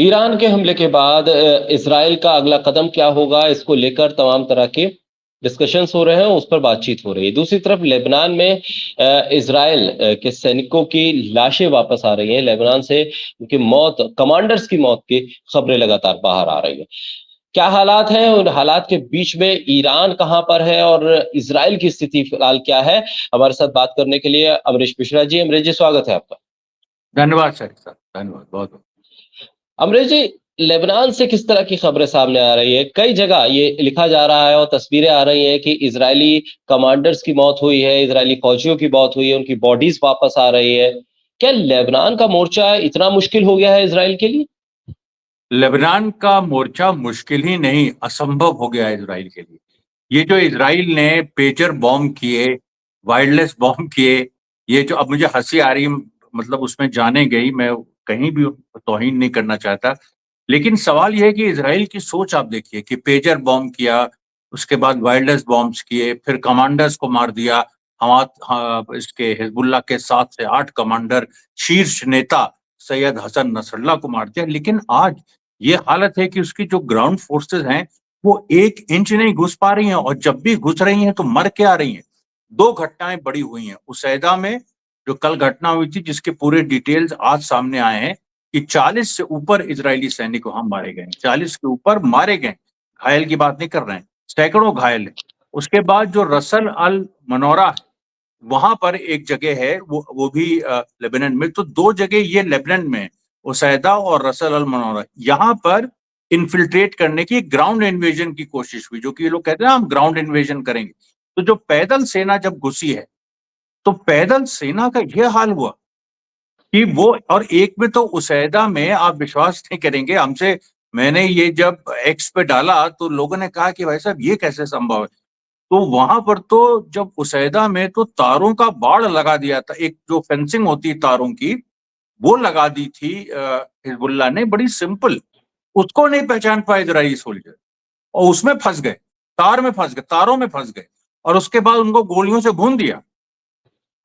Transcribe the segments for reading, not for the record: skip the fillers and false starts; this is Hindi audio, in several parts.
ईरान के हमले के बाद इज़राइल का अगला कदम क्या होगा, इसको लेकर तमाम तरह के डिस्कशंस हो रहे हैं, उस पर बातचीत हो रही है। दूसरी तरफ लेबनान में इज़राइल के सैनिकों की लाशें वापस आ रही हैं। लेबनान से उनकी मौत, कमांडर्स की मौत की खबरें लगातार बाहर आ रही हैं। क्या हालात हैं? उन हालात के बीच में ईरान कहाँ पर है और इज़राइल की स्थिति फिलहाल क्या है? हमारे साथ बात करने के लिए अमरीश मिश्रा जी। अमरीश जी, स्वागत है आपका। धन्यवाद सर, धन्यवाद बहुत। अमरीश जी, लेबनान से किस तरह की खबरें सामने आ रही है? कई जगह ये लिखा जा रहा है और तस्वीरें आ रही हैं कि इजरायली कमांडर्स की मौत हुई है, इजरायली फौजियों की मौत हुई है, उनकी बॉडीज वापस आ रही है। क्या लेबनान का मोर्चा इतना मुश्किल हो गया है इजराइल के लिए? लेबनान का मोर्चा मुश्किल ही नहीं, असंभव हो गया है इजराइल के लिए। ये जो इजराइल ने पेजर बॉम्ब किए, वायरलेस बॉम्ब किए, ये जो अब मुझे हंसी आ रही, मतलब उसमें जाने गई, मैं कहीं भी तौहीन नहीं करना चाहता, लेकिन सवाल यह है कि इजराइल की सोच आप देखिए कि पेजर बॉम्ब किया, उसके बाद वायरलेस बॉम्ब्स किए, फिर कमांडर्स को मार दिया। इसके हिजबुल्लाह के 7 से 8 कमांडर, शीर्ष नेता सैयद हसन नसरल्लाह को मार दिया। लेकिन आज ये हालत है कि उसकी जो ग्राउंड फोर्सेस हैं वो 1 इंच नहीं घुस पा रही हैं, और जब भी घुस रही हैं तो मर के आ रही हैं। 2 घटनाएं बड़ी हुई हैं उसैदा में, जो कल घटना हुई थी, जिसके पूरे डिटेल्स आज सामने आए हैं कि 40 से ऊपर इजरायली सैनिक वहां मारे गए, 40 के ऊपर मारे गए, घायल की बात नहीं कर रहे हैं, सैकड़ों घायल है। उसके बाद जो रसल अल मनोरा है, वहां पर एक जगह है, वो भी लेबनान में। तो 2 जगह ये लेबनान में, उसैदा और रसल अल मनोरा, यहाँ पर इन्फिल्ट्रेट करने की, ग्राउंड इन्वेजन की कोशिश हुई, जो कि ये लोग कहते हैं हम ग्राउंड इन्वेजन करेंगे। तो जो पैदल सेना जब घुसी है, तो पैदल सेना का यह हाल हुआ कि वो, और एक में तो उसैदा में आप विश्वास नहीं करेंगे, हमसे, मैंने ये जब एक्स पे डाला तो लोगों ने कहा कि भाई साहब ये कैसे संभव है। तो वहां पर तो जब उसैदा में तो तारों का बाढ़ लगा दिया था, एक जो फेंसिंग होती है तारों की, वो लगा दी थी हिजबुल्लाह ने, बड़ी सिंपल। उसको नहीं पहचान पाए इजरायली सोल्जर, और उसमें फंस गए, तार में फंस गए, तारों में फंस गए, और उसके बाद उनको गोलियों से भून दिया।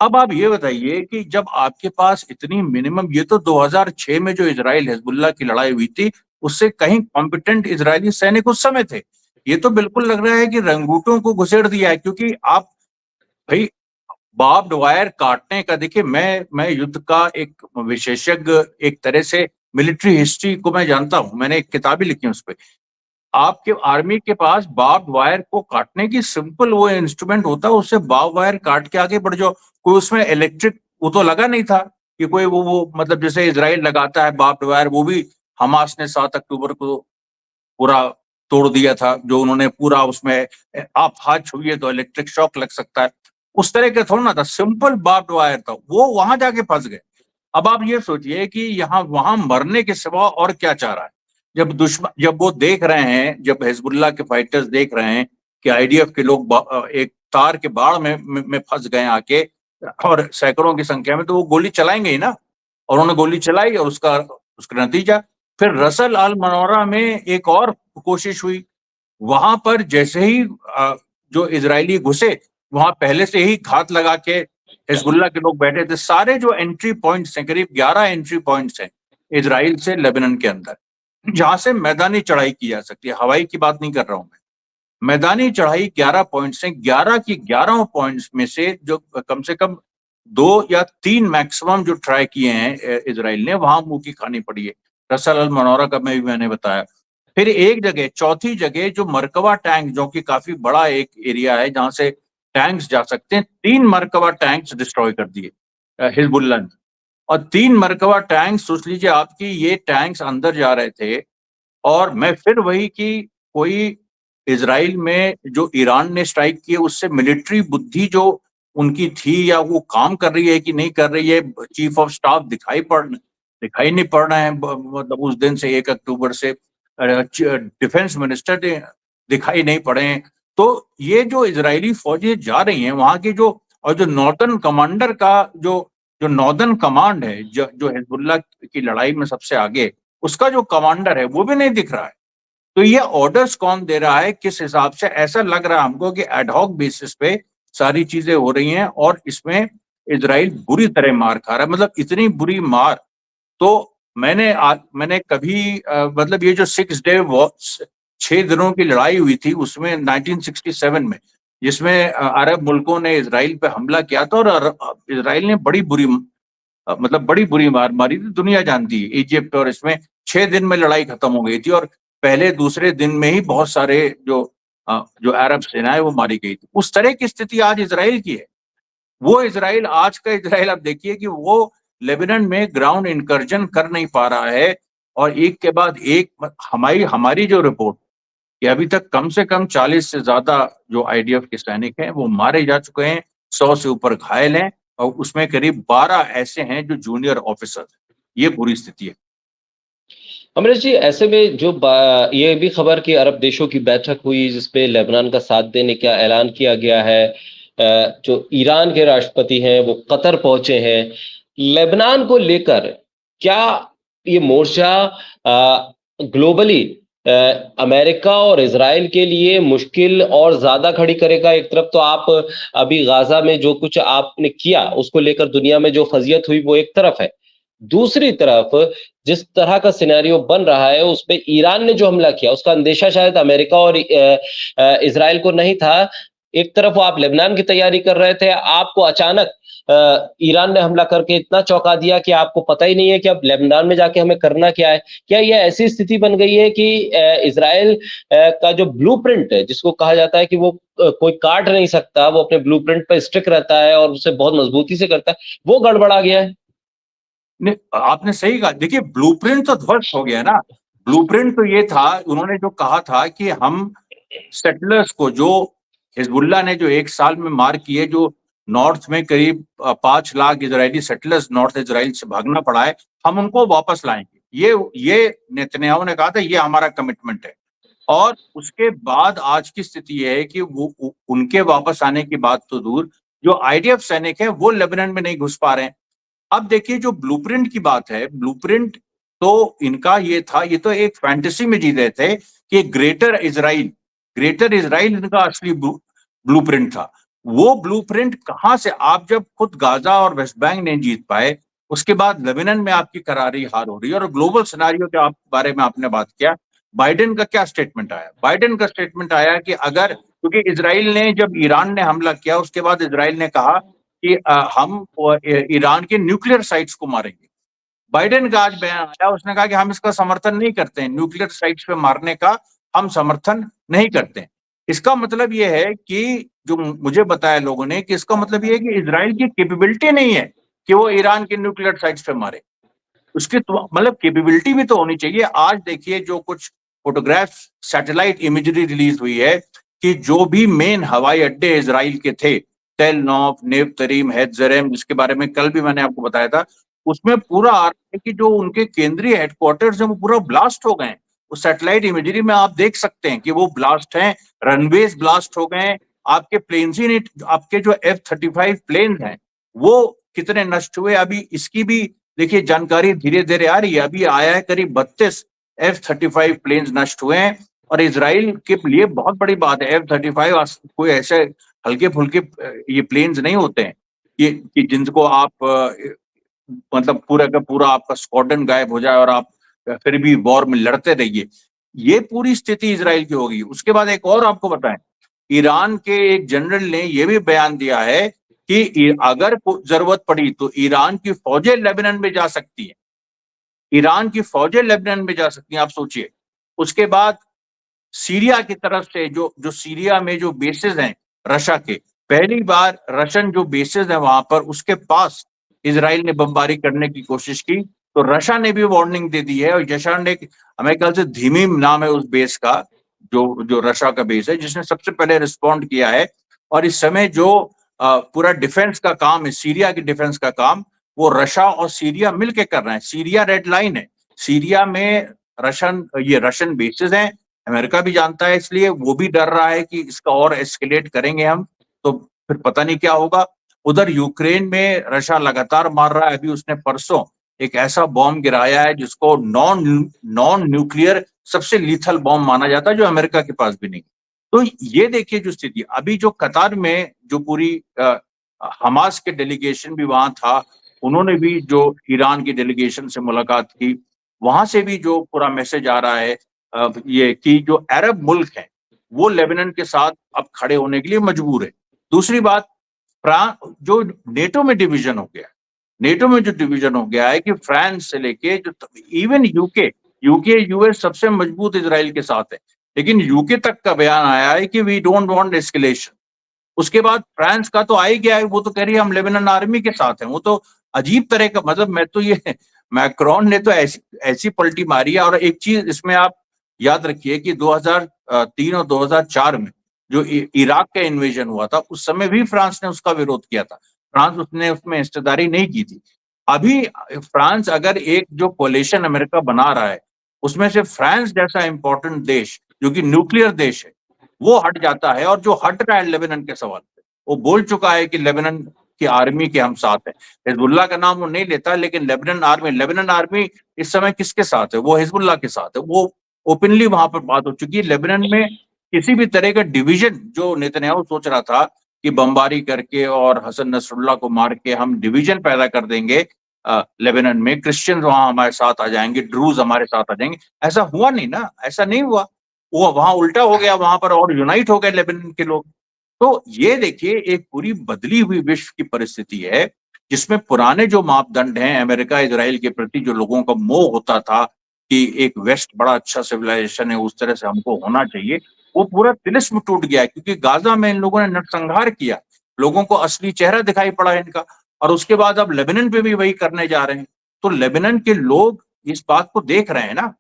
अब आप ये बताइए कि जब आपके पास इतनी मिनिमम, ये तो 2006 में जो इजराइल हिजबुल्लाह की लड़ाई हुई थी, उससे कहीं कॉम्पिटेंट इजरायली सैनिक उस समय थे। ये तो बिल्कुल लग रहा है कि रंगूटों को घुसेड़ दिया है, क्योंकि आप, भाई, बार्ब्ड वायर काटने का, देखिए, मैं युद्ध का एक विशेषज्ञ, एक तरह से मिलिट्री हिस्ट्री को मैं जानता हूं, मैंने एक किताब भी लिखी है उस पर। आपके आर्मी के पास बार्ब वायर को काटने की सिंपल वो इंस्ट्रूमेंट होता है, उससे बार्ब वायर काट के आगे बढ़ जाओ। कोई उसमें इलेक्ट्रिक वो तो लगा नहीं था कि कोई वो मतलब जैसे इसराइल लगाता है बार्ब वायर, वो भी हमास ने 7 अक्टूबर को पूरा तोड़ दिया था, जो उन्होंने पूरा उसमें, आप हाथ छुइए तो इलेक्ट्रिक शॉक लग सकता है, उस तरह का थोड़ा ना था, सिंपल बार्ब वायर था, वो वहां जाके फंस गए। अब आप ये सोचिए कि यहाँ वहां मरने के सिवा और क्या चाह रहा है। जब दुश्मन, जब वो देख रहे हैं, जब हिजबुल्लाह के फाइटर्स देख रहे हैं कि आईडीएफ के लोग एक तार के बाढ़ में फंस गए आके, और सैकड़ों की संख्या में, तो वो गोली चलाएंगे ही ना। और उन्होंने गोली चलाई, और उसका उसका नतीजा, फिर रसल अल मनोरा में एक और कोशिश हुई। वहां पर जैसे ही जो इजरायली घुसे, वहां पहले से ही घात लगा के हिजबुल्लाह के लोग बैठे थे। सारे जो एंट्री पॉइंट्स हैं, करीब 11 एंट्री पॉइंट्स हैं इजराइल से लेबनान के अंदर, जहां से मैदानी चढ़ाई की जा सकती है, हवाई की बात नहीं कर रहा हूं मैं। मैदानी चढ़ाई 11 पॉइंट्स हैं, 11 की 11 पॉइंट्स में से जो कम से कम 2 या 3 मैक्सिमम जो ट्राई किए हैं इजराइल ने, वहां मुंह की खानी पड़ी है। रसल अल मनोरा का मैंने बताया। फिर एक जगह, चौथी जगह, जो मरकवा टैंक, जो कि काफी बड़ा एक एरिया है जहां से टैंक्स जा सकते हैं, 3 मरकवा टैंक्स डिस्ट्रॉय कर दिए हिजबुल्लाह ने। और 3 मरकवा टैंक, सोच लीजिए आपकी, ये टैंक्स अंदर जा रहे थे। और मैं फिर वही कि कोई इजराइल में जो ईरान ने स्ट्राइक किए, उससे मिलिट्री बुद्धि जो उनकी थी, या वो काम कर रही है कि नहीं कर रही है, चीफ ऑफ स्टाफ दिखाई नहीं पड़ रहे हैं, मतलब उस दिन से 1 अक्टूबर से डिफेंस मिनिस्टर दिखाई नहीं पड़े हैं। तो ये जो इजरायली फौजी जा रही हैं वहां की, जो, और जो नॉर्दर्न कमांडर का, जो जो नॉर्दर्न कमांड है, जो हिजबुल्लाह की लड़ाई में सबसे आगे, उसका जो कमांडर है वो भी नहीं दिख रहा है। तो ये ऑर्डर्स कौन दे रहा है, किस हिसाब से? ऐसा लग रहा है हमको कि एडहॉक बेसिस पे सारी चीजें हो रही हैं, और इसमें इजराइल बुरी तरह मार खा रहा है, मतलब इतनी बुरी मार। तो मैंने कभी मतलब ये जो 6 डे वॉर, 6 दिनों की लड़ाई हुई थी उसमें 1967 में, जिसमें अरब मुल्कों ने इसराइल पे हमला किया था, और इसराइल ने मतलब बड़ी बुरी मार मारी थी, दुनिया जानती है, इजिप्ट, और इसमें 6 दिन में लड़ाई खत्म हो गई थी, और पहले दूसरे दिन में ही बहुत सारे जो अरब सेनाएं वो मारी गई थी। उस तरह की स्थिति आज इसराइल की है। वो इसराइल, आज का इसराइल आप देखिए कि वो लेबनान में ग्राउंड इंकर्जन कर नहीं पा रहा है, और एक के बाद एक हमारी हमारी जो रिपोर्ट कि अभी तक कम से कम 40 से ज्यादा जो आईडीएफ के सैनिक हैं वो मारे जा चुके हैं, 100 से ऊपर घायल हैं, और उसमें करीब 12 ऐसे हैं जो जूनियर ऑफिसर। ये बुरी स्थिति है। अमरीश जी, ऐसे में ये भी खबर कि अरब देशों की बैठक हुई जिसपे लेबनान का साथ देने का ऐलान किया गया है। जो ईरान के राष्ट्रपति हैं वो कतर पहुंचे हैं। लेबनान को लेकर क्या ये मोर्चा ग्लोबली अमेरिका और इसराइल के लिए मुश्किल और ज्यादा खड़ी करेगा? एक तरफ तो आप अभी गाजा में जो कुछ आपने किया उसको लेकर दुनिया में जो फजीयत हुई वो एक तरफ है, दूसरी तरफ जिस तरह का सिनेरियो बन रहा है उसपे ईरान ने जो हमला किया उसका अंदेशा शायद अमेरिका और इसराइल को नहीं था। एक तरफ वो आप लेबनान की तैयारी कर रहे थे, आपको अचानक ईरान ने हमला करके इतना चौंका दिया कि आपको पता ही नहीं है कि अब लेबनान में जाके हमें करना क्या है। क्या ये ऐसी स्थिति बन गई है कि इसराइल का जो ब्लूप्रिंट है जिसको कहा जाता है कि वो कोई काट नहीं सकता, वो अपने ब्लूप्रिंट पर स्टिक रहता है और उसे बहुत मजबूती से करता है, वो गड़बड़ा गया है? नहीं, आपने सही कहा। देखिए, ब्लूप्रिंट तो ध्वस्त हो गया ना। ब्लूप्रिंट तो ये था, उन्होंने जो कहा था कि हम सेटलर्स को, जो हिजबुल्लाह ने जो 1 साल में मार किए, जो नॉर्थ में करीब 5 lakh Israeli settlers north Israel से भागना पड़ा है, हम उनको वापस लाएंगे। ये नेतन्याहू ने कहा था, ये हमारा कमिटमेंट है। और उसके बाद आज की स्थिति यह है कि उनके वापस आने की बात तो दूर, जो आईडीएफ सैनिक है वो लेबनान में नहीं घुस पा रहे हैं। अब देखिए, जो ब्लूप्रिंट की बात है, ब्लूप्रिंट तो इनका ये था, ये तो एक फैंटेसी में जी रहे थे कि ग्रेटर इजराइल इनका असली ब्लूप्रिंट था। वो ब्लूप्रिंट कहां से, आप जब खुद गाजा और वेस्ट बैंक नहीं जीत पाए, उसके बाद लेबनान में आपकी करारी हार हो रही है, और ग्लोबल सिनारियो के बारे में आपने बात किया। बाइडेन का क्या स्टेटमेंट आया? बाइडेन का स्टेटमेंट आया कि अगर, क्योंकि इसराइल ने, जब ईरान ने हमला किया उसके बाद इसराइल ने कहा कि हम ईरान के न्यूक्लियर साइट्स को मारेंगे। बाइडेन का आज बयान आया, उसने कहा कि हम इसका समर्थन नहीं करते हैं, न्यूक्लियर साइट्स पे मारने का हम समर्थन नहीं करते हैं। इसका मतलब यह है कि, जो मुझे बताया लोगों ने, कि इसका मतलब यह है कि इजराइल की कैपेबिलिटी नहीं है कि वो ईरान के न्यूक्लियर साइट्स पे मारे। उसकी तो मतलब कैपेबिलिटी भी तो होनी चाहिए। आज देखिए, जो कुछ फोटोग्राफ, सैटेलाइट इमेजरी रिलीज हुई है कि जो भी मेन हवाई अड्डे इसराइल के थे, तेल नॉफ, नेव तरीम, हेडजरेम, जिसके बारे में कल भी मैंने आपको बताया था, उसमें पूरा आ रहा है कि जो उनके केंद्रीय हेडक्वार्टर्स हैं वो पूरा ब्लास्ट हो गए। उस सैटेलाइट इमेजरी में आप देख सकते हैं कि वो ब्लास्ट हैं, रनवेज ब्लास्ट हो गए। आपके प्लेन्स ही नहीं, आपके जो F-35 प्लेन हैं वो कितने नष्ट हुए, अभी इसकी भी देखिए जानकारी धीरे धीरे आ रही है। अभी आया है करीब 32 F-35 प्लेन्स नष्ट हुए हैं, और इसराइल के लिए बहुत बड़ी बात है। F-35 कोई ऐसे हल्के फुल्के ये प्लेन्स नहीं होते हैं ये, कि जिनको आप मतलब पूरा का पूरा आपका स्क्वाड्रन गायब हो जाए और आप फिर भी वॉर में लड़ते रहिए। ये पूरी स्थिति इसराइल की होगी। उसके बाद एक और आपको बताएं, ईरान के एक जनरल ने यह भी बयान दिया है कि अगर जरूरत पड़ी तो ईरान की फौजें लेबनान में जा सकती हैं। ईरान की फौजें लेबनान में जा सकती हैं, आप सोचिए। उसके बाद सीरिया की तरफ से, जो जो सीरिया में जो बेसेस हैं रशिया के, पहली बार रशियन जो बेसेस हैं वहां पर, उसके पास इसराइल ने बमबारी करने की कोशिश की, तो रशिया ने भी वार्निंग दे दी है। और रशिया ने, हमें ख्याल से धीमीम नाम है उस बेस का, जो जो रशिया का बेस है, जिसने सबसे पहले रिस्पॉन्ड किया है। और इस समय जो पूरा डिफेंस का काम है, सीरिया की डिफेंस का काम, वो रशिया और सीरिया मिलकर कर रहे हैं। सीरिया रेड लाइन है, सीरिया में रशियन बेसेस हैं, अमेरिका भी जानता है, इसलिए वो भी डर रहा है कि इसका और एस्केलेट करेंगे हम तो फिर पता नहीं क्या होगा। उधर यूक्रेन में रशिया लगातार मार रहा है। अभी उसने परसों एक ऐसा बॉम्ब गिराया है जिसको नॉन नॉन न्यूक्लियर सबसे लीथल बॉम्ब माना जाता है, जो अमेरिका के पास भी नहीं। तो ये देखिए जो स्थिति अभी, जो कतार में जो पूरी हमास के डेलीगेशन भी वहां था, उन्होंने भी जो ईरान की डेलीगेशन से मुलाकात की, वहां से भी जो पूरा मैसेज आ रहा है ये कि जो अरब मुल्क हैं वो लेबनान के साथ अब खड़े होने के लिए मजबूर है। दूसरी बात, जो नेटो में डिवीजन हो गया, नेटो में जो डिवीजन हो गया है कि फ्रांस से लेके जो इवन यूके, यूएस सबसे मजबूत इजराइल के साथ है, लेकिन यूके तक का बयान आया है कि वी डोंट वांट एस्केलेशन। उसके बाद फ्रांस का तो आ ही गया है, वो तो कह रही है हम लेबनान आर्मी के साथ हैं। वो तो अजीब तरह का, मतलब मैं तो ये मैक्रोन ने तो ऐसी ऐसी पलटी मारी है। और एक चीज इसमें आप याद रखिए कि 2003 और 2004 में जो इराक का इन्वेजन हुआ था, उस समय भी फ्रांस ने उसका विरोध किया था। फ्रांस उसने उसमें हिस्सेदारी नहीं की थी। अभी फ्रांस अगर एक जो कोलिशन अमेरिका बना रहा है, उसमें से फ्रांस जैसा इंपॉर्टेंट देश जो कि न्यूक्लियर देश है, वो हट जाता है। और जो हट रहा है लेबनान के सवाल पे, वो बोल चुका है कि लेबनान की आर्मी के हम साथ है। हिजबुल्लाह का नाम वो नहीं लेता, लेकिन लेबनान आर्मी इस समय किसके साथ है? वो हिजबुल्लाह के साथ है। वो ओपनली वहां पर बात हो चुकी है। लेबनान में किसी भी तरह का डिवीजन जो नेतन्याहू सोच रहा था कि बमबारी करके और हसन नसरुल्लाह को मार के हम डिवीजन पैदा कर देंगे लेबनान में, क्रिश्चियन वहां हमारे साथ आ जाएंगे, ड्रूज हमारे साथ आ जाएंगे, ऐसा हुआ नहीं ना, ऐसा नहीं हुआ। वो वहां उल्टा हो गया, वहां पर और यूनाइट हो गए लेबनान के लोग। तो ये देखिए एक पूरी बदली हुई विश्व की परिस्थिति है, जिसमें पुराने जो मापदंड हैं अमेरिका इसराइल के प्रति, जो लोगों का मोह होता था कि एक वेस्ट बड़ा अच्छा सिविलाइजेशन है, उस तरह से हमको होना चाहिए, वो पूरा तिलिस्म टूट गया है। क्योंकि गाजा में इन लोगों ने नरसंहार किया, लोगों को असली चेहरा दिखाई पड़ा इनका। और उसके बाद अब लेबनान पे भी वही करने जा रहे हैं। तो लेबनान के लोग इस बात को देख रहे हैं ना,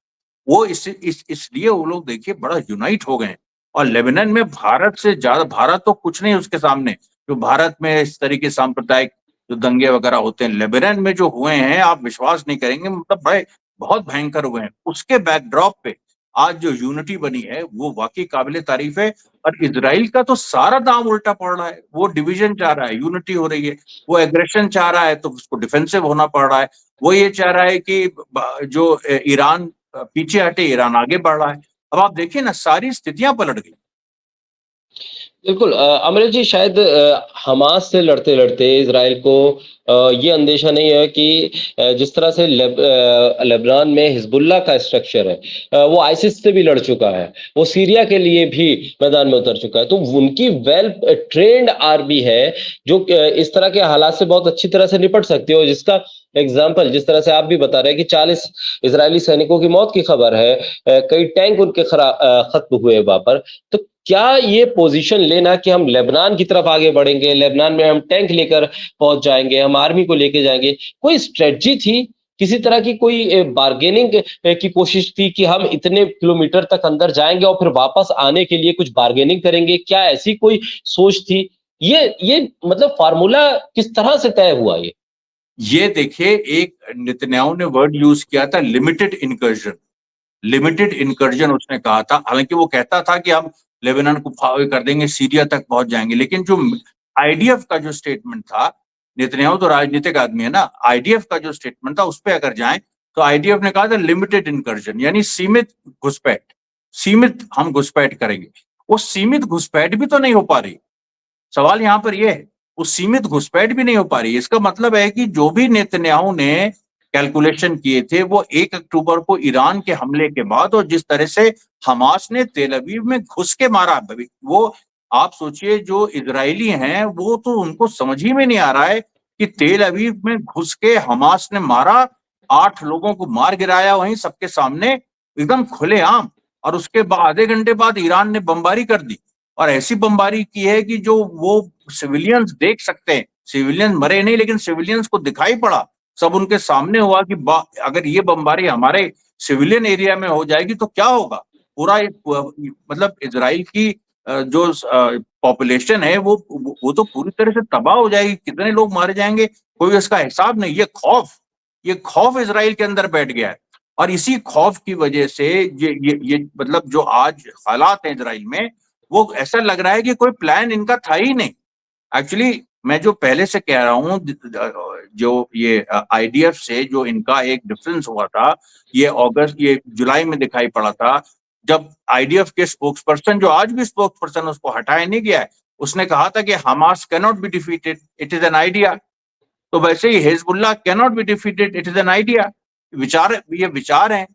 वो इसलिए वो लोग देखिए बड़ा यूनाइट हो गए हैं। और लेबनान में भारत से ज्यादा, भारत तो कुछ नहीं उसके सामने। जो भारत में इस तरीके सांप्रदायिक जो दंगे वगैरह होते हैं, लेबनान में जो हुए हैं आप विश्वास नहीं करेंगे, मतलब भाई बहुत भयंकर हुए हैं। उसके बैकड्रॉप पे आज जो यूनिटी बनी है वो वाकई काबिले तारीफ है। और इसराइल का तो सारा दाम उल्टा पड़ रहा है। वो डिवीजन चाह रहा है, यूनिटी हो रही है। वो एग्रेशन चाह रहा है तो उसको डिफेंसिव होना पड़ रहा है। वो ये चाह रहा है कि जो ईरान पीछे हटे, ईरान आगे बढ़ रहा है। अब आप देखिए ना, सारी स्थितियां पलट गई। बिल्कुल अमरेश जी, शायद हमास से लड़ते-लड़ते इज़राइल को ये अंदेशा नहीं है कि जिस तरह से लेबनान में हिज़्बुल्लाह का स्ट्रक्चर है, वो आईसिस से भी लड़ चुका है, वो सीरिया के लिए भी मैदान में उतर चुका है। तो उनकी वेल ट्रेन्ड आर्मी है, जो इस तरह के हालात से बहुत अच्छी तरह से निपट सकती है। और जिसका एग्ज़ाम्पल जिस तरह से आप भी बता रहे हैं कि 40 इज़रायली सैनिकों की मौत की खबर है, कई टैंक उनके खत्म हुए वहाँ पर। तो क्या ये पोजीशन लेना कि हम लेबनान की तरफ आगे बढ़ेंगे, लेबनान में हम टैंक लेकर पहुंच जाएंगे, हम आर्मी को लेके जाएंगे, कोई स्ट्रेटजी थी? किसी तरह की कोई बार्गेनिंग की कोशिश थी कि हम इतने किलोमीटर तक अंदर जाएंगे और फिर वापस आने के लिए कुछ बार्गेनिंग करेंगे? क्या ऐसी कोई सोच थी? ये मतलब फार्मूला किस तरह से तय हुआ ये? ये देखिए, एक नेतन्याहू ने वर्ड यूज किया था, लिमिटेड इनकर्जन। लिमिटेड इनकर्जन उसने कहा था। हालांकि वो कहता था कि हम लेबनान को फावे कर देंगे, सीरिया तक पहुंच जाएंगे, लेकिन जो आईडीएफ का जो स्टेटमेंट था, नेतन्याहू तो राजनीतिक आदमी है ना, आईडीएफ का जो स्टेटमेंट था उस पर अगर जाएं तो आईडीएफ ने कहा था लिमिटेड इनकर्जन, यानी सीमित घुसपैठ। सीमित हम घुसपैठ करेंगे। वो सीमित घुसपैठ भी तो नहीं हो पा रही। सवाल यहां पर यह है, वो सीमित घुसपैठ भी नहीं हो पा रही। इसका मतलब है कि जो भी नेतन्याहू ने कैलकुलेशन किए थे, वो 1 अक्टूबर को ईरान के हमले के बाद और जिस तरह से हमास ने तेल अवीव में घुस के मारा, वो आप सोचिए, जो इजरायली हैं वो तो उनको समझ ही में नहीं आ रहा है कि तेल अवीव में घुस के हमास ने मारा, 8 लोगों को मार गिराया वहीं सबके सामने, एकदम खुलेआम। और उसके बाद आधे घंटे बाद ईरान ने बमबारी कर दी। और ऐसी बमबारी की है कि जो वो सिविलियंस देख सकते हैं, सिविलियंस मरे नहीं लेकिन सिविलियंस को दिखाई पड़ा, सब उनके सामने हुआ कि अगर ये बमबारी हमारे सिविलियन एरिया में हो जाएगी तो क्या होगा। पूरा मतलब इजराइल की जो पॉपुलेशन है वो तो पूरी तरह से तबाह हो जाएगी, कितने लोग मारे जाएंगे कोई इसका हिसाब नहीं। ये खौफ इजराइल के अंदर बैठ गया है। और इसी खौफ की वजह से ये मतलब जो आज हालात हैं इजराइल में, वो ऐसा लग रहा है कि कोई प्लान इनका था ही नहीं। एक्चुअली मैं जो पहले से कह रहा हूँ, जो ये आईडीएफ से जो इनका एक डिफरेंस हुआ था, ये जुलाई में दिखाई पड़ा था, जब आईडीएफ के स्पोक्स पर्सन, जो आज भी स्पोक्स पर्सन, उसको हटाया नहीं गया है, उसने कहा था कि Hamas cannot be defeated, it is an idea. तो वैसे ही Hezbollah can not be defeated, it is an idea. विचार, ये विचार है।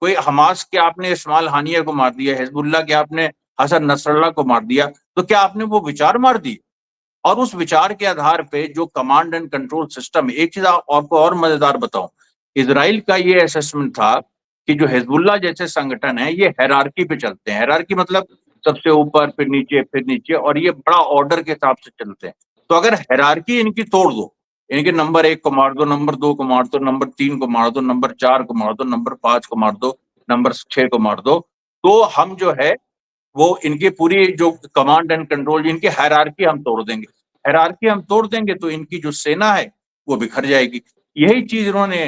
कोई हमास के आपने इस्माइल हानिया को मार दिया, हिजबुल्लाह के आपने हसन नसरल्लाह को मार दिया, तो क्या आपने वो विचार मार दिए? और उस विचार के आधार पे जो कमांड एंड कंट्रोल सिस्टम, एक चीज आपको और मजेदार बताऊं, इसराइल का ये असेसमेंट था कि जो हिजबुल्लाह जैसे संगठन है ये हायरार्की पे चलते हैं। हायरार्की मतलब सबसे ऊपर फिर नीचे, और ये बड़ा ऑर्डर के हिसाब से चलते हैं। तो अगर हायरार्की इनकी तोड़ दो, इनके नंबर 1 को मार दो, नंबर 2 को मार दो, नंबर 3 को मार दो, नंबर 4 को मार दो, नंबर 5 को मार दो, नंबर 6 को मार दो, तो हम जो है वो इनकी पूरी जो कमांड एंड कंट्रोल, इनकी हायरार्की हम तोड़ देंगे। हायरार्की हम तोड़ देंगे तो इनकी जो सेना है वो बिखर जाएगी। यही चीज इन्होंने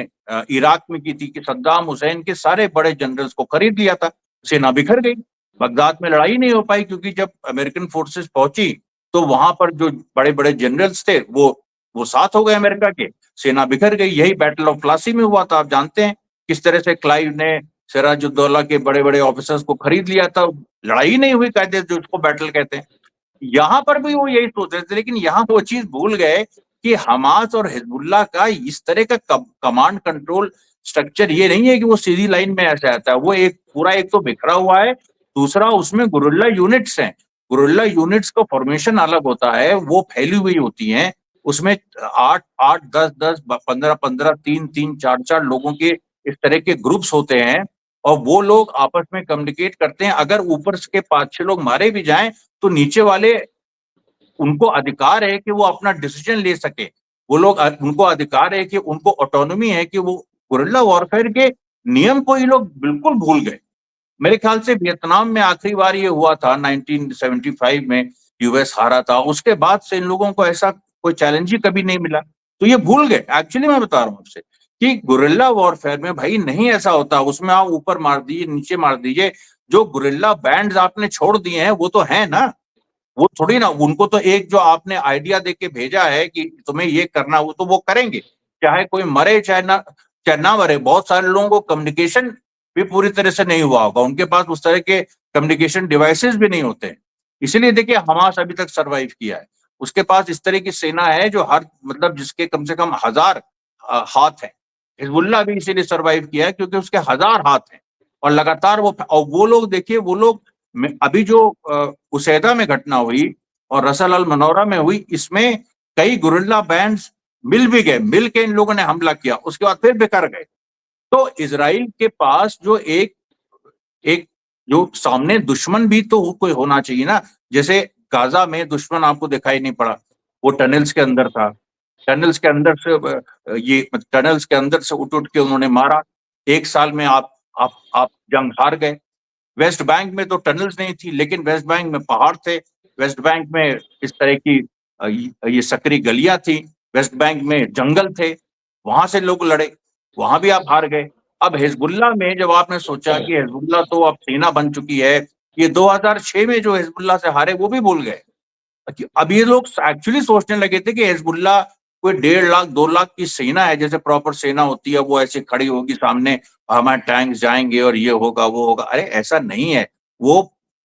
इराक में की थी कि सद्दाम हुसैन के सारे बड़े जनरल्स को खरीद लिया था, सेना बिखर गई। बगदाद में लड़ाई नहीं हो पाई क्योंकि जब अमेरिकन फोर्सेस पहुंची तो वहां पर जो बड़े बड़े जनरल्स थे वो साथ हो गए अमेरिका के, सेना बिखर गई। यही बैटल ऑफ प्लासी में हुआ था, आप जानते हैं किस तरह से क्लाइव ने सिराजुद्दौला के बड़े बड़े ऑफिसर्स को खरीद लिया था। लड़ाई नहीं हुई कहते, जो उसको बैटल कहते हैं। यहाँ पर भी वो यही सोच रहे थे, लेकिन यहाँ वो चीज भूल गए कि हमास और हिजबुल्लाह का इस तरह का कमांड कंट्रोल स्ट्रक्चर ये नहीं है कि वो सीधी लाइन में ऐसे आता है। वो एक पूरा, एक तो बिखरा हुआ है, दूसरा उसमें गुरिल्ला यूनिट्स हैं। गुरिल्ला यूनिट्स का फॉर्मेशन अलग होता है, वो फैली हुई होती हैं। उसमें 8-8, 10-10, 15-15, 3-3, 4-4 लोगों के इस तरह के ग्रुप्स होते हैं, और वो लोग आपस में कम्युनिकेट करते हैं। अगर ऊपर के 5-6 लोग मारे भी जाएं तो नीचे वाले, उनको अधिकार है कि वो अपना डिसीजन ले सके। वो लोग, उनको अधिकार है कि उनको ऑटोनॉमी है कि वो गुरिल्ला वॉरफेयर के नियम को ये लोग बिल्कुल भूल गए। मेरे ख्याल से वियतनाम में आखिरी बार ये हुआ था 1975 में, यूएस हारा था, उसके बाद से इन लोगों को ऐसा कोई चैलेंज ही कभी नहीं मिला। तो ये भूल गए। एक्चुअली मैं बता रहा हूं आपसे कि गुरिल्ला वॉरफेयर में भाई नहीं ऐसा होता, उसमें आप ऊपर मार दीजिए, नीचे मार दीजिए, जो गुरिल्ला बैंड्स आपने छोड़ दिए हैं वो तो है ना, वो थोड़ी ना, उनको तो एक जो आपने आइडिया देके भेजा है कि तुम्हें ये करना, वो तो वो करेंगे, चाहे कोई मरे चाहे ना मरे। बहुत सारे लोगों को कम्युनिकेशन भी पूरी तरह से नहीं हुआ होगा, उनके पास उस तरह के कम्युनिकेशन डिवाइसेस भी नहीं होते। इसीलिए देखिए हमास अभी तक सरवाइव किया है। उसके पास इस तरह की सेना है जो हर, मतलब जिसके कम से कम 1000 हाथ है। हिजबुल्लाह भी इसीलिए सरवाइव किया है क्योंकि उसके 1000 हाथ हैं, और लगातार वो लोग देखिए, वो लोग अभी जो उसैदा में घटना हुई और रसल अल मनौरा में हुई, इसमें कई गुरिल्ला बैंड्स मिल भी गए, मिल के इन लोगों ने हमला किया, उसके बाद फिर बिखर गए। तो इसराइल के पास जो एक एक जो सामने दुश्मन भी तो कोई होना चाहिए ना। जैसे गाजा में दुश्मन आपको दिखाई नहीं पड़ा, वो टनल्स के अंदर था। टनल्स के अंदर से ये टनल्स के अंदर से उठ उठ के उन्होंने मारा। 1 साल में आप जंग हार गए। वेस्ट बैंक में तो टनल्स नहीं थी, लेकिन वेस्ट बैंक में पहाड़ थे, वेस्ट बैंक में इस तरह की ये सकरी गलियां थी, वेस्ट बैंक में जंगल थे, वहां से लोग लड़े, वहां भी आप हार गए। अब हिजबुल्लाह में जब आपने सोचा कि हिजबुल्लाह तो अब सेना बन चुकी है, ये 2006 में जो हिजबुल्लाह से हारे वो भी भूल गए। अब ये लोग एक्चुअली सोचने लगे थे कि हिजबुल्लाह कोई 1.5 लाख 2 लाख की सेना है, जैसे प्रॉपर सेना होती है, वो ऐसे खड़ी होगी सामने, हमारे टैंक जाएंगे और ये होगा वो होगा। अरे ऐसा नहीं है। वो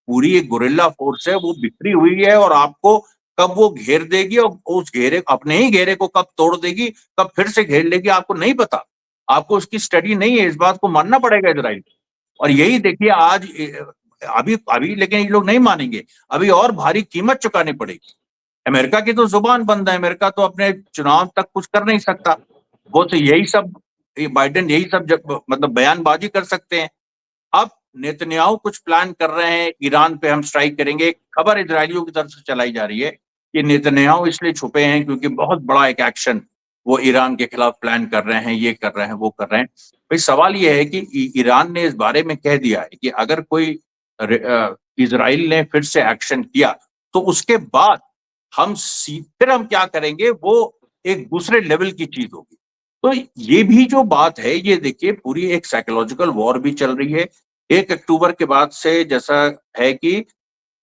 पूरी एक गुरिल्ला फोर्स है, वो बिखरी हुई है, और आपको कब वो घेर देगी और उस घेरे, अपने ही घेरे को कब तोड़ देगी, कब फिर से घेर लेगी, आपको नहीं पता। आपको उसकी स्टडी नहीं है, इस बात को मानना पड़ेगा इजराइल। और यही देखिए आज, अभी अभी लेकिन ये लोग नहीं मानेंगे, अभी और भारी कीमत चुकानी पड़ेगी। अमेरिका की तो जुबान बंद है, अमेरिका तो अपने चुनाव तक कुछ कर नहीं सकता। वो तो यही सब, ये बाइडेन यही सब मतलब बयानबाजी कर सकते हैं। अब नेतन्याहू कुछ प्लान कर रहे हैं, ईरान पे हम स्ट्राइक करेंगे। एक खबर इजरायलियों की तरफ से चलाई जा रही है कि नेतन्याहू इसलिए छुपे हैं क्योंकि बहुत बड़ा एक एक्शन वो ईरान के खिलाफ प्लान कर रहे हैं, ये कर रहे हैं, वो कर रहे हैं। भाई सवाल ये है कि ईरान ने इस बारे में कह दिया है कि अगर कोई इजराइल ने फिर से एक्शन किया तो उसके बाद फिर हम क्या करेंगे, वो एक दूसरे लेवल की चीज होगी। तो ये भी जो बात है, ये देखिए पूरी एक साइकोलॉजिकल वॉर भी चल रही है। 1 अक्टूबर के बाद से जैसा है कि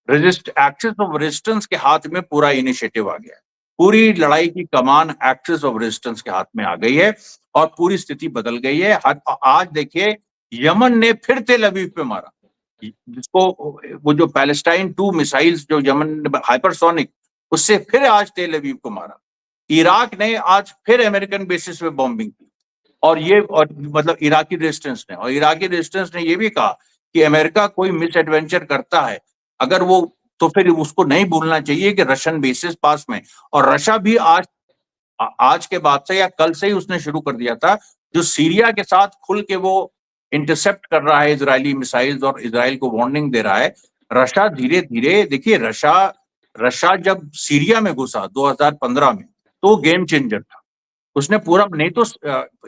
एक्सिस ऑफ रेजिस्टेंस के हाथ में पूरा इनिशिएटिव आ गया है। पूरी लड़ाई की कमान एक्सिस ऑफ रेजिस्टेंस के हाथ में आ गई है और पूरी स्थिति बदल गई है। आज देखिए यमन ने फिर तेल अवीव पे मारा, जिसको वो जो पैलेस्टाइन 2 मिसाइल्स जो यमन हाइपरसोनिक, उससे फिर आज तेल अवीव को मारा। इराक ने आज फिर अमेरिकन बेसिस पे बॉम्बिंग की, और ये और मतलब इराकी रेजिस्टेंस ने ये भी कहा कि अमेरिका कोई मिस एडवेंचर करता है अगर वो, तो फिर उसको नहीं भूलना चाहिए कि रशियन बेसिस पास में, और रशिया भी आज के बाद से या कल से ही उसने शुरू कर दिया था, जो सीरिया के साथ खुल के वो इंटरसेप्ट कर रहा है इजरायली मिसाइल्स और इजराइल को वार्निंग दे रहा है। रशिया धीरे धीरे, देखिए रशिया रशिया जब सीरिया में घुसा 2015 में, तो गेम चेंजर था। उसने पूरा, नहीं तो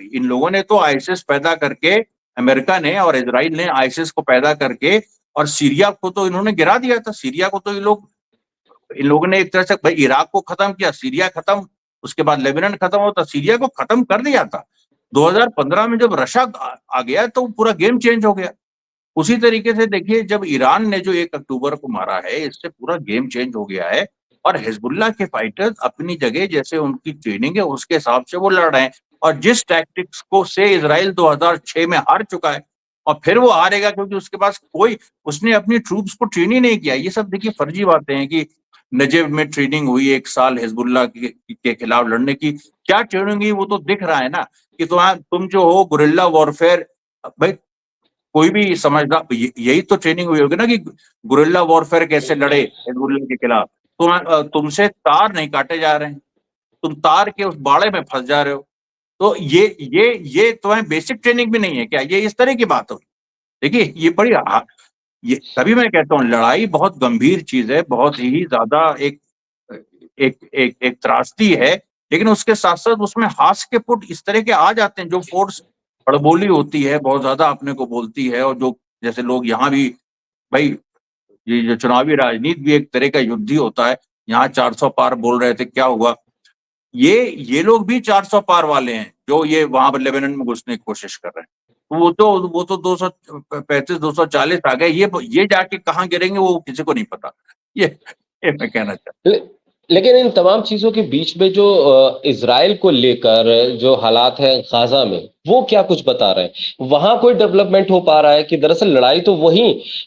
इन लोगों ने तो आईसिस पैदा करके, अमेरिका ने और इजराइल ने आईसिस को पैदा करके, और सीरिया को तो इन्होंने गिरा दिया था। सीरिया को तो इन लोगों ने एक तरह से, भाई इराक को खत्म किया, सीरिया खत्म, उसके बाद लेबनान खत्म होता, सीरिया को खत्म कर दिया था। 2015 में जब रशिया आ गया तो पूरा गेम चेंज हो गया। उसी तरीके से देखिए, जब ईरान ने जो 1 अक्टूबर को मारा है, इससे पूरा गेम चेंज हो गया है। और हिजबुल्लाह के फाइटर्स अपनी जगह, जैसे उनकी ट्रेनिंग है उसके हिसाब से वो लड़ रहे हैं, और जिस टैक्टिक्स को से इसराइल 2006 में हार चुका है, और फिर वो हारेगा क्योंकि उसके पास कोई, उसने अपनी ट्रूप्स को ट्रेन ही नहीं किया। ये सब देखिए फर्जी बातें हैं कि नजेब में ट्रेनिंग हुई 1 साल हिजबुल्लाह के खिलाफ लड़ने की, क्या ट्रेनिंग हुई वो तो दिख रहा है ना, कि तुम जो हो गुरिल्ला वॉरफेयर। भाई कोई भी समझदार, यही तो ट्रेनिंग हुई होगी ना, कि गुरिल्ला वॉरफेयर कैसे लड़े हिजबुल्लाह के खिलाफ। तुमसे तार नहीं काटे जा रहे हैं, तुम तार के उस बाड़े में फंस जा रहे हो। तो ये तुम्हें बेसिक ट्रेनिंग भी नहीं है क्या? ये इस तरह की बात हो। देखिए ये बड़ी, ये तभी मैं कहता हूँ लड़ाई बहुत गंभीर चीज है, बहुत ही ज्यादा एक एक एक एक त्रासदी है। लेकिन उसके साथ साथ उसमें हास्य के पुट इस तरह के आ जाते हैं, जो फोर्स बड़बोली होती है, बहुत ज्यादा अपने को बोलती है, और जो जैसे लोग यहाँ भी, भाई ये जो चुनावी राजनीति भी एक तरह का युद्ध ही होता है। यहाँ 400 पार बोल रहे थे, क्या हुआ? ये लोग भी 400 पार वाले हैं, जो ये वहां पर लेबनान में घुसने की कोशिश कर रहे हैं। तो वो तो 235 240 आ गए। ये जाके कहाँ गिरेंगे वो किसी को नहीं पता। ये मैं कहना चाहता ले, लेकिन इन तमाम चीजों के बीच में जो इजराइल को लेकर जो हालात है गाजा में, वो क्या कुछ बता रहे हैं? वहां कोई डेवलपमेंट हो पा रहा है कि दरअसल लड़ाई तो वही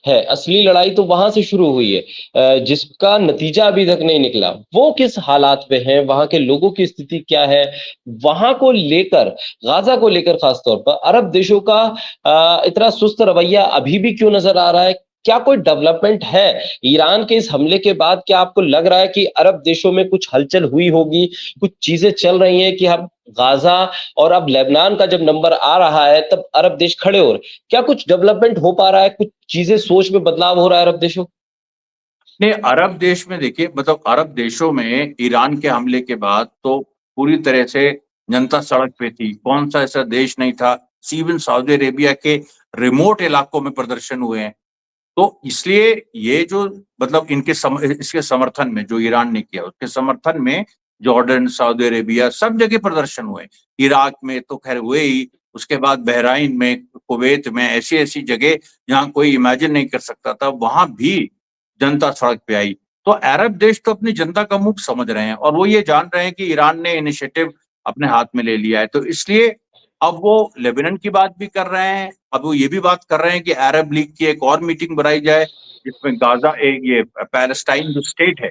है, असली लड़ाई तो वहां से शुरू हुई है, जिसका नतीजा अभी तक नहीं निकला। वो किस हालात में है, वहां के लोगों की स्थिति क्या है, वहां को लेकर, गाजा को लेकर खासतौर पर अरब देशों का इतना सुस्त रवैया अभी भी क्यों नजर आ रहा है? क्या कोई डेवलपमेंट है ईरान के इस हमले के बाद? क्या आपको लग रहा है कि अरब देशों में कुछ हलचल हुई होगी, कुछ चीजें चल रही हैं कि अब गाजा और अब लेबनान का जब नंबर आ रहा है तब अरब देश खड़े हो रहे? क्या कुछ डेवलपमेंट हो पा रहा है, कुछ चीजें सोच में बदलाव हो रहा है अरब देशों? नहीं, अरब देश में देखिए, मतलब अरब देशों में ईरान के हमले के बाद तो पूरी तरह से जनता सड़क पे थी। कौन सा ऐसा देश नहीं था, इवन सऊदी अरेबिया के रिमोट इलाकों में प्रदर्शन हुए हैं। तो इसलिए ये जो, मतलब इसके समर्थन में जो ईरान ने किया, उसके समर्थन में जॉर्डन, सऊदी अरेबिया, सब जगह प्रदर्शन हुए। इराक में तो खैर हुए ही, उसके बाद बहराइन में, कुवैत में, ऐसी ऐसी जगह जहां कोई इमेजिन नहीं कर सकता था, वहां भी जनता सड़क पे आई। तो अरब देश तो अपनी जनता का मुख समझ रहे हैं, और वो ये जान रहे हैं कि ईरान ने इनिशिएटिव अपने हाथ में ले लिया है। तो इसलिए अब वो लेबनान की बात भी कर रहे हैं, अब वो ये भी बात कर रहे हैं कि अरब लीग की एक और मीटिंग बनाई जाए, जिसमें गाजा, एक ये पैलेस्टाइन जो स्टेट है,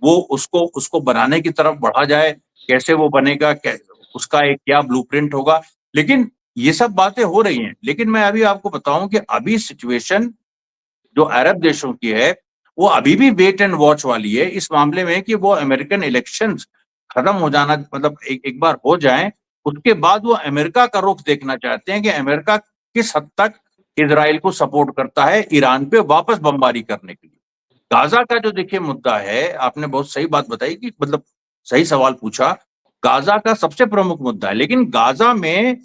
वो उसको उसको बनाने की तरफ बढ़ा जाए। कैसे वो बनेगा, उसका एक क्या ब्लूप्रिंट होगा। लेकिन ये सब बातें हो रही हैं। लेकिन मैं अभी आपको बताऊं कि अभी सिचुएशन जो अरब देशों की है, वो अभी भी वेट एंड वॉच वाली है इस मामले में, कि वो अमेरिकन इलेक्शंस खत्म हो जाना, मतलब एक बार हो जाएं, उसके बाद वो अमेरिका का रुख देखना चाहते हैं कि अमेरिका किस हद तक इसराइल को सपोर्ट करता है ईरान पे वापस बमबारी करने के लिए। गाजा का जो देखिए मुद्दा है, आपने बहुत सही बात बताई, कि मतलब सही सवाल पूछा। गाजा का सबसे प्रमुख मुद्दा है, लेकिन गाजा में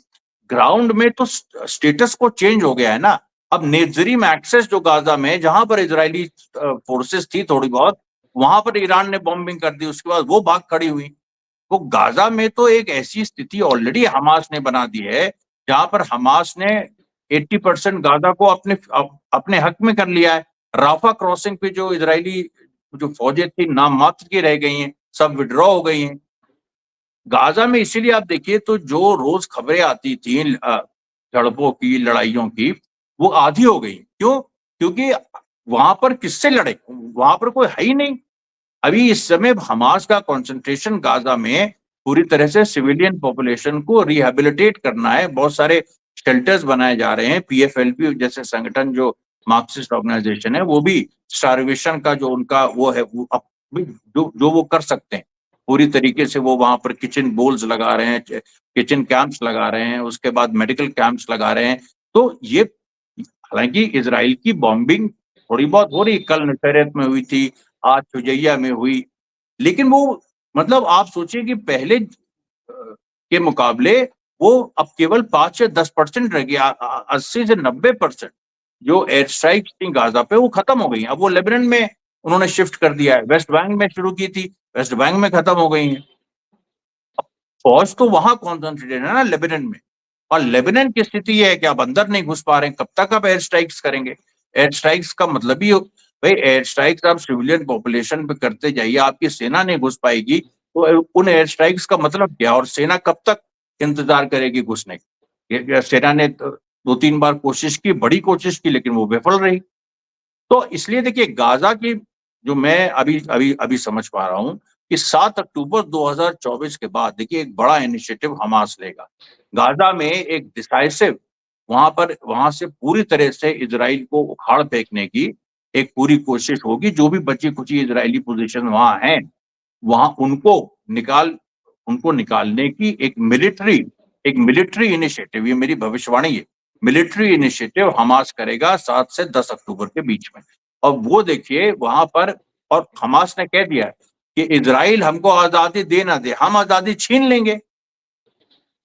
ग्राउंड में तो स्टेटस को चेंज हो गया है ना। अब नेत्जरीम एक्सेस जो गाजा में, जहां पर इजरायली फोर्सेस थी थोड़ी बहुत, वहां पर ईरान ने बॉम्बिंग कर दी, उसके बाद वो भाग खड़ी हुई। तो गाजा में तो एक ऐसी स्थिति ऑलरेडी हमास ने बना दी है, जहां पर हमास ने 80% गाजा को अपने हक में कर लिया है। राफा क्रॉसिंग पे जो इजरायली जो फौजें थी, नाम मात्र की रह गई हैं, सब विड्रॉ हो गई हैं। गाजा में इसीलिए आप देखिए तो जो रोज खबरें आती थी झड़पों की, लड़ाइयों की, वो आधी हो गई। क्यों? क्योंकि वहां पर किससे लड़े, वहां पर कोई है ही नहीं। अभी इस समय हमास का कंसंट्रेशन गाजा में पूरी तरह से सिविलियन पॉपुलेशन को रिहेबिलिटेट करना है। बहुत सारे शेल्टर्स बनाए जा रहे हैं। पीएफएलपी जैसे संगठन जो मार्क्सिस्ट ऑर्गेनाइजेशन है, वो भी स्टारवेशन का जो उनका वो है, जो वो कर सकते हैं पूरी तरीके से, वो वहां पर किचन बोल्स लगा रहे हैं, किचन कैंप्स लगा रहे हैं, उसके बाद मेडिकल कैंप्स लगा रहे हैं। तो ये, हालांकि इजराइल की बॉम्बिंग थोड़ी बहुत हो रही, कल नुसैरत में हुई थी, आज शुजैया में हुई, लेकिन वो मतलब आप सोचिए कि पहले के मुकाबले वो अब केवल 5 से 10% रह गया। 80 से 90% जो एयर स्ट्राइक थी गाजा पे वो खत्म हो गई। अब वो लेबनान में उन्होंने शिफ्ट कर दिया है। वेस्ट बैंक में शुरू की थी, वेस्ट बैंक में खत्म हो गई है। फौज तो वहां कॉन्सेंट्रेटेड है ना, लेबनान में। और लेबनान की स्थिति यह है कि आप अंदर नहीं घुस पा रहे हैं, कब तक आप एयर स्ट्राइक्स करेंगे? एयर स्ट्राइक्स का मतलब ही भाई, एयर स्ट्राइक्स आप सिविलियन पॉपुलेशन पे करते जाइए, आपकी सेना नहीं घुस पाएगी तो उन एयर स्ट्राइक्स का मतलब क्या? और सेना कब तक इंतजार करेगी घुसने की? सेना ने 2-3 बार कोशिश की, बड़ी कोशिश की, लेकिन वो विफल रही। तो इसलिए देखिए, गाजा की जो मैं अभी अभी अभी समझ पा रहा हूं कि 7 अक्टूबर 2024 के बाद देखिए एक बड़ा इनिशिएटिव हमास लेगा। गाजा में एक डिसाइसिव, वहां से पूरी तरह से इजराइल को उखाड़ फेंकने की एक पूरी कोशिश होगी। जो भी बची कुची इजरायली पोजीशन वहां हैं, वहां उनको निकालने की एक मिलिट्री इनिशिएटिव, ये मेरी भविष्यवाणी है, मिलिट्री इनिशिएटिव हमास करेगा 7 से 10 अक्टूबर के बीच में। और वो देखिए वहां पर, और हमास ने कह दिया कि इजराइल हमको आजादी दे ना दे, हम आजादी छीन लेंगे।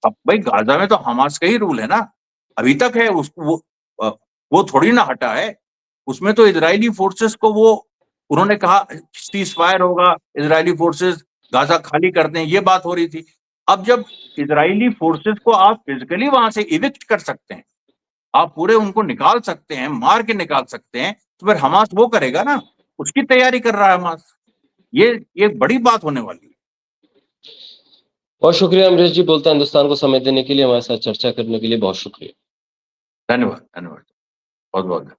अब भाई गाजा में तो हमास का ही रूल है ना, अभी तक है। वो थोड़ी ना हटा है। उसमें तो इजरायली फोर्सेस को वो, उन्होंने कहा सीज फायर होगा, इजरायली फोर्सेस गाजा खाली कर दें, ये बात हो रही थी। अब जब इजरायली फोर्सेस को आप फिजिकली वहां से इविक्ट कर सकते हैं, आप पूरे उनको निकाल सकते हैं, मार के निकाल सकते हैं, तो फिर हमास वो करेगा ना, उसकी तैयारी कर रहा है हमास। ये बड़ी बात होने वाली है। बहुत शुक्रिया अमरीश जी, बोलता हिंदुस्तान को समय देने के लिए, हमारे साथ चर्चा करने के लिए बहुत शुक्रिया। धन्यवाद, धन्यवाद, बहुत बहुत।